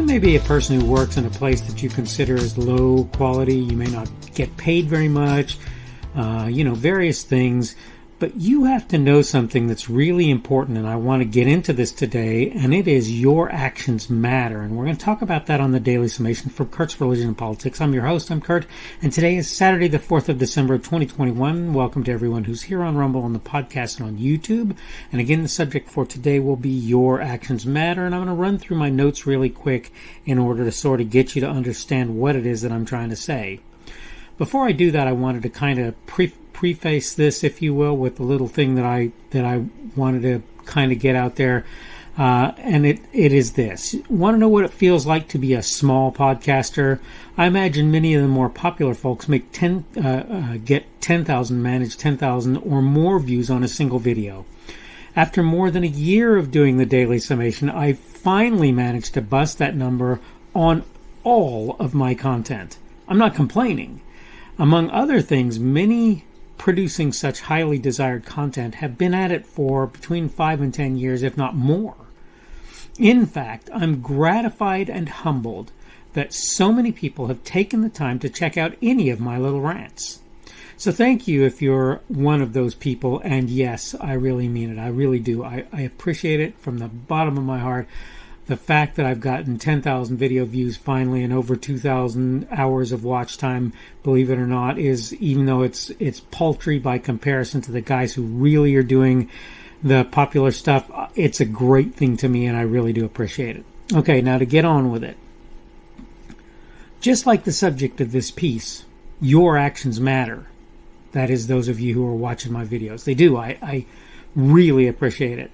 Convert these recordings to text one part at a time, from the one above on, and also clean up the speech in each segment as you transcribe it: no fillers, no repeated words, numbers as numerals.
may be a person who works in a place that you consider as low quality. You may not get paid very much, various things. But you have to know something that's really important, and I want to get into this today, and it is your actions matter. And we're going to talk about that on the Daily Summation from Kurt's Religion and Politics. I'm your host, I'm Kurt, and today is Saturday, the 4th of December of 2021. Welcome to everyone who's here on Rumble, on the podcast, and on YouTube. And again, the subject for today will be your actions matter, and I'm going to run through my notes really quick in order to sort of get you to understand what it is that I'm trying to say. Before I do that, I wanted to kind of preface this, if you will, with a little thing that I wanted to kind of get out there, and it is this. Want to know what it feels like to be a small podcaster? I imagine many of the more popular folks get 10,000, manage 10,000 or more views on a single video. After more than a year of doing the Daily Summation, I finally managed to bust that number on all of my content. I'm not complaining. Among other things, many producing such highly desired content have been at it for between 5 and 10 years, if not more. In fact, I'm gratified and humbled that so many people have taken the time to check out any of my little rants. So thank you if you're one of those people, and yes, I really mean it. I really do. I appreciate it from the bottom of my heart. The fact that I've gotten 10,000 video views finally and over 2,000 hours of watch time, believe it or not, is, even though it's paltry by comparison to the guys who really are doing the popular stuff, it's a great thing to me, and I really do appreciate it. Okay, now to get on with it. Just like the subject of this piece, your actions matter. That is, those of you who are watching my videos. They do. I really appreciate it.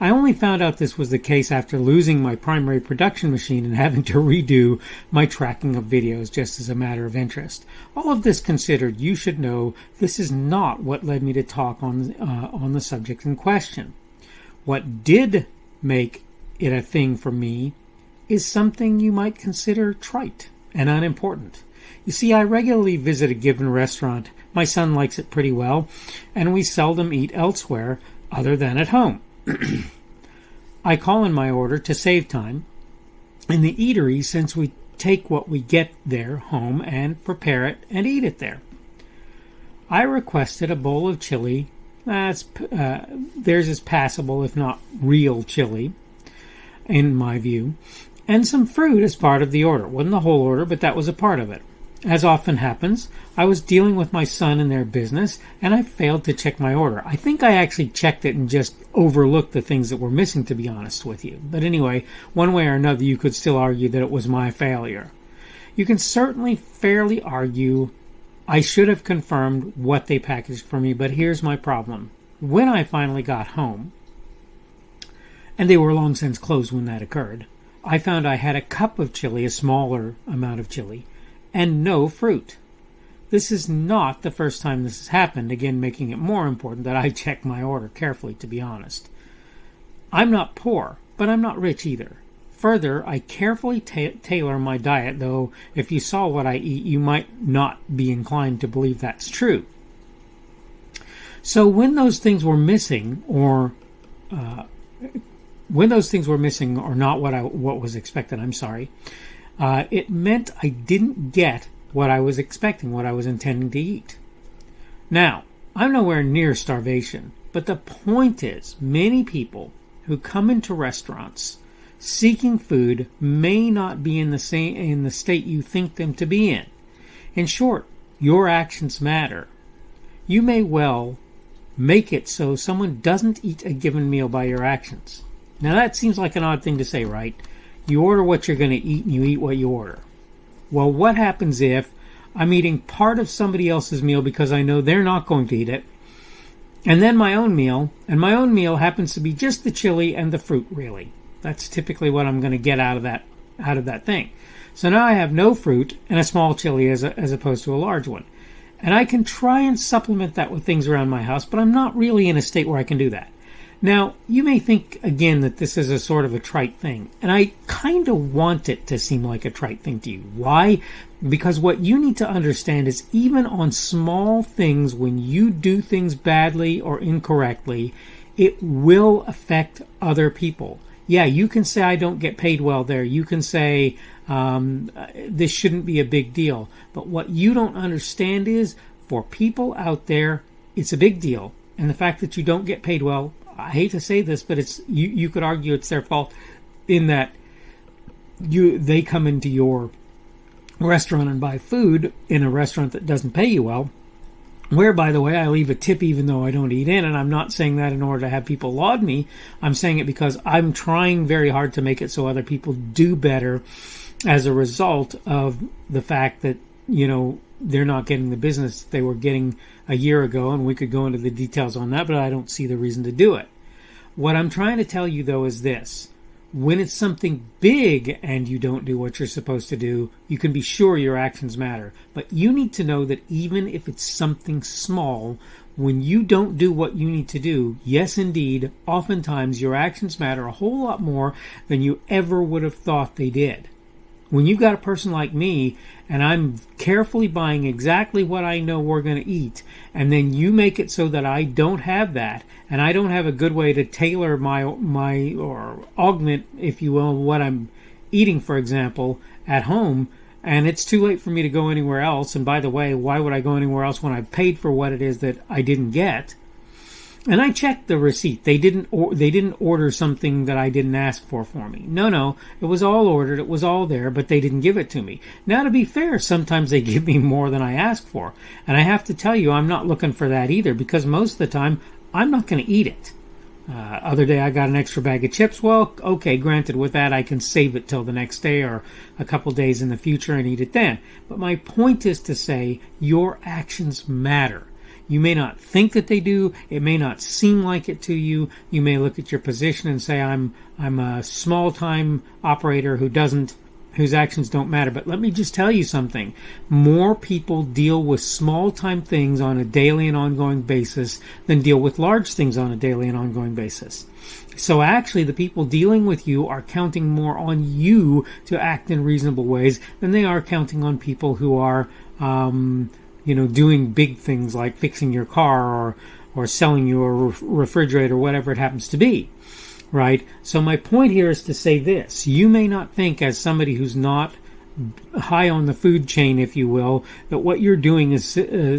I only found out this was the case after losing my primary production machine and having to redo my tracking of videos just as a matter of interest. All of this considered, you should know this is not what led me to talk on the subject in question. What did make it a thing for me is something you might consider trite and unimportant. You see, I regularly visit a given restaurant. My son likes it pretty well, and we seldom eat elsewhere other than at home. I call in my order to save time in the eatery, since we take what we get there home and prepare it and eat it there. I requested a bowl of chili. Theirs is passable, if not real chili, in my view, and some fruit as part of the order. Wasn't the whole order, but that was a part of it. As often happens, I was dealing with my son and their business, and I failed to check my order. I think I actually checked it and just overlooked the things that were missing, to be honest with you. But anyway, one way or another, you could still argue that it was my failure. You can certainly fairly argue I should have confirmed what they packaged for me, but here's my problem. When I finally got home, and they were long since closed when that occurred, I found I had a cup of chili, a smaller amount of chili, and no fruit. This is not the first time this has happened, again making it more important that I check my order carefully, to be honest. I'm not poor, but I'm not rich either. Further, I carefully tailor my diet, though if you saw what I eat, you might not be inclined to believe that's true. So when those things were missing, or not what was expected, it meant I didn't get what I was expecting, what I was intending to eat. Now, I'm nowhere near starvation, but the point is, many people who come into restaurants seeking food may not be in the state you think them to be in. In short, your actions matter. You may well make it so someone doesn't eat a given meal by your actions. Now that seems like an odd thing to say, right? You order what you're going to eat and you eat what you order. Well, what happens if I'm eating part of somebody else's meal because I know they're not going to eat it, and then my own meal, and my own meal happens to be just the chili and the fruit, really? That's typically what I'm going to get out of that thing. So now I have no fruit and a small chili as opposed to a large one. And I can try and supplement that with things around my house, but I'm not really in a state where I can do that. Now, you may think, again, that this is a sort of a trite thing, and I kind of want it to seem like a trite thing to you. Why? Because what you need to understand is, even on small things, when you do things badly or incorrectly, it will affect other people. Yeah, you can say I don't get paid well there. You can say this shouldn't be a big deal. But what you don't understand is, for people out there, it's a big deal. And the fact that you don't get paid well, I hate to say this, but it's you could argue it's their fault in that they come into your restaurant and buy food in a restaurant that doesn't pay you well, where, by the way, I leave a tip even though I don't eat in. And I'm not saying that in order to have people laud me. I'm saying it because I'm trying very hard to make it so other people do better as a result of the fact that, they're not getting the business they were getting a year ago. And we could go into the details on that, but I don't see the reason to do it. What I'm trying to tell you, though, is this. When it's something big and you don't do what you're supposed to do, you can be sure your actions matter. But you need to know that even if it's something small, when you don't do what you need to do, yes, indeed, oftentimes your actions matter a whole lot more than you ever would have thought they did. When you've got a person like me and I'm carefully buying exactly what I know we're going to eat, and then you make it so that I don't have that, and I don't have a good way to tailor my or augment, if you will, what I'm eating, for example, at home, and it's too late for me to go anywhere else. And by the way, why would I go anywhere else when I paid for what it is that I didn't get? And I checked the receipt. They didn't order something that I didn't ask for me. No, it was all ordered. It was all there, but they didn't give it to me. Now, to be fair, sometimes they give me more than I ask for. And I have to tell you, I'm not looking for that either, because most of the time, I'm not going to eat it. Other day, I got an extra bag of chips. Well, okay, granted, with that, I can save it till the next day or a couple days in the future and eat it then. But my point is to say, your actions matter. You may not think that they do. It may not seem like it to you. You may look at your position and say, I'm a small-time operator whose actions don't matter. But let me just tell you something. More people deal with small-time things on a daily and ongoing basis than deal with large things on a daily and ongoing basis. So actually, the people dealing with you are counting more on you to act in reasonable ways than they are counting on people who are doing big things like fixing your car or selling you a refrigerator, whatever it happens to be, right? So my point here is to say this. You may not think, as somebody who's not high on the food chain, if you will, that what you're doing is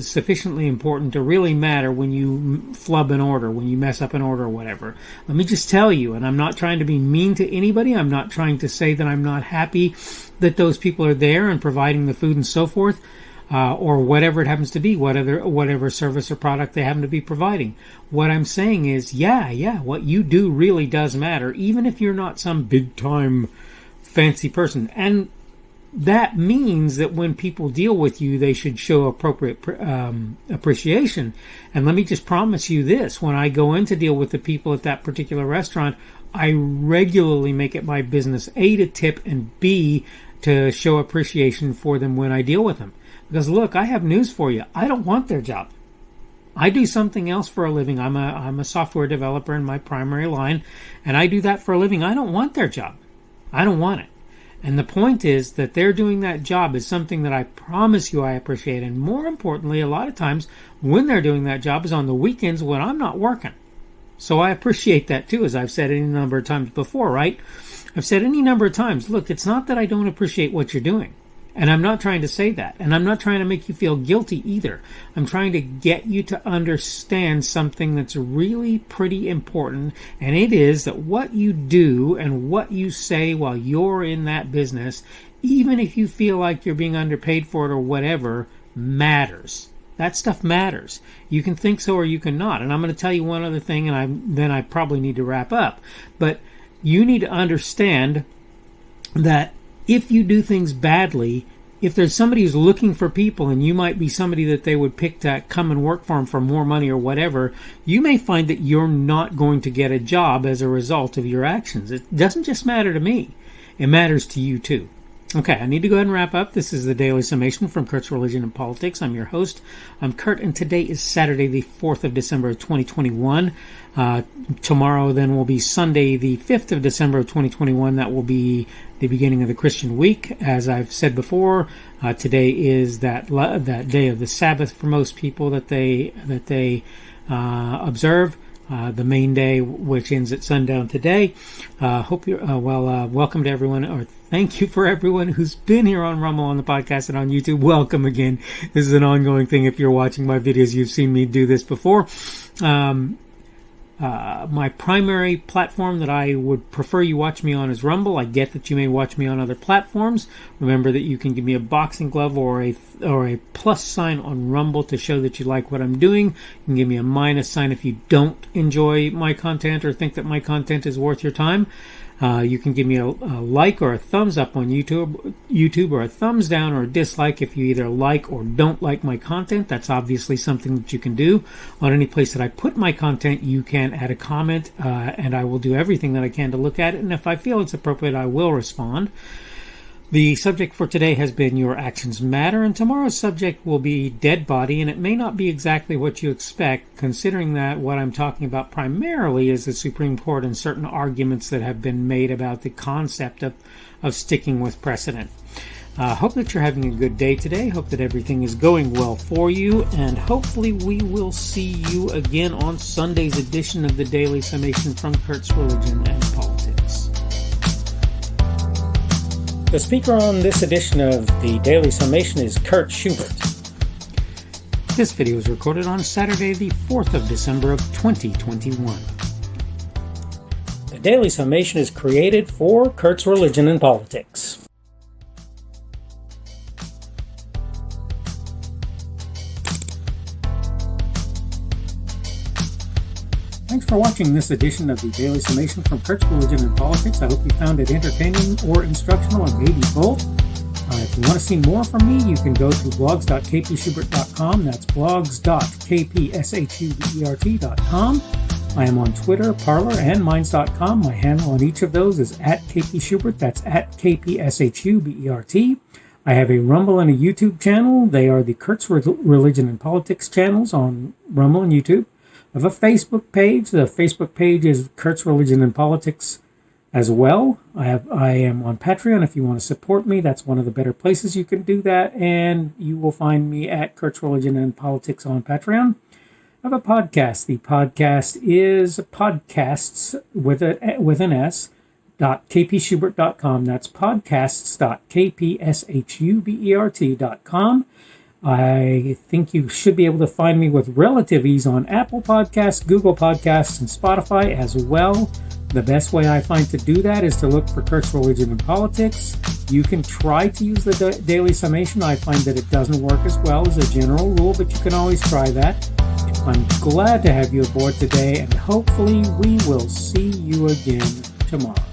sufficiently important to really matter when you flub an order, when you mess up an order or whatever. Let me just tell you, and I'm not trying to be mean to anybody. I'm not trying to say that I'm not happy that those people are there and providing the food and so forth. Or whatever it happens to be, whatever service or product they happen to be providing. What I'm saying is, what you do really does matter, even if you're not some big-time fancy person. And that means that when people deal with you, they should show appropriate appreciation. And let me just promise you this. When I go in to deal with the people at that particular restaurant, I regularly make it my business, A, to tip, and B, to show appreciation for them when I deal with them. Because look, I have news for you. I don't want their job. I do something else for a living. I'm a software developer in my primary line, and I do that for a living. I don't want their job. I don't want it. And the point is that they're doing that job is something that I promise you I appreciate. And more importantly, a lot of times when they're doing that job is on the weekends when I'm not working. So I appreciate that too, as I've said any number of times before, right? I've said any number of times, look, it's not that I don't appreciate what you're doing. And I'm not trying to say that. And I'm not trying to make you feel guilty either. I'm trying to get you to understand something that's really pretty important. And it is that what you do and what you say while you're in that business, even if you feel like you're being underpaid for it or whatever, matters. That stuff matters. You can think so or you can not. And I'm going to tell you one other thing, and then I probably need to wrap up. But you need to understand that if you do things badly, if there's somebody who's looking for people and you might be somebody that they would pick to come and work for them for more money or whatever, you may find that you're not going to get a job as a result of your actions. It doesn't just matter to me. It matters to you too. Okay, I need to go ahead and wrap up. This is the Daily Summation from Kurt's Religion and Politics. I'm your host. I'm Kurt, and today is Saturday, the 4th of December of 2021. Tomorrow then will be Sunday, the 5th of December of 2021. That will be the beginning of the Christian week. As I've said before, today is that day of the Sabbath for most people that they observe. the main day, which ends at sundown today. Hope you're welcome to everyone, or thank you for everyone who's been here on Rumble, on the podcast, and on YouTube. Welcome again. This is an ongoing thing. If you're watching my videos, you've seen me do this before. My primary platform that I would prefer you watch me on is Rumble. I get that you may watch me on other platforms. Remember that you can give me a boxing glove or a plus sign on Rumble to show that you like what I'm doing. You can give me a minus sign if you don't enjoy my content or think that my content is worth your time. You can give me a like or a thumbs up on YouTube, or a thumbs down or a dislike if you either like or don't like my content. That's obviously something that you can do. On any place that I put my content, you can add a comment, and I will do everything that I can to look at it. And if I feel it's appropriate, I will respond. The subject for today has been Your Actions Matter, and tomorrow's subject will be dead body, and it may not be exactly what you expect, considering that what I'm talking about primarily is the Supreme Court and certain arguments that have been made about the concept of sticking with precedent. Hope that you're having a good day today. Hope that everything is going well for you, and hopefully we will see you again on Sunday's edition of the Daily Summation from Kurt's Religion and Politics. The speaker on this edition of the Daily Summation is Kurt Schubert. This video was recorded on Saturday, the 4th of December of 2021. The Daily Summation is created for Kurt's Religion and Politics. Thanks for watching this edition of the Daily Summation from Kurt's Religion and Politics. I hope you found it entertaining or instructional, or maybe both. If you want to see more from me, you can go to blogs.kpschubert.com. That's blogs.kpschubert.com. I am on Twitter, Parler, and Minds.com. My handle on each of those is @kpschubert. That's @kpschubert. I have a Rumble and a YouTube channel. They are the Kurt's Religion and Politics channels on Rumble and YouTube. I have a Facebook page. The Facebook page is Kurt's Religion and Politics as well. I am on Patreon. If you want to support me, that's one of the better places you can do that. And you will find me at Kurt's Religion and Politics on Patreon. I have a podcast. The podcast is podcasts with an S, .kpschubert.com. That's podcasts.kpschubert.com. I think you should be able to find me with relative ease on Apple Podcasts, Google Podcasts, and Spotify as well. The best way I find to do that is to look for Kurt's Religion and Politics. You can try to use the Daily Summation. I find that it doesn't work as well as a general rule, but you can always try that. I'm glad to have you aboard today, and hopefully we will see you again tomorrow.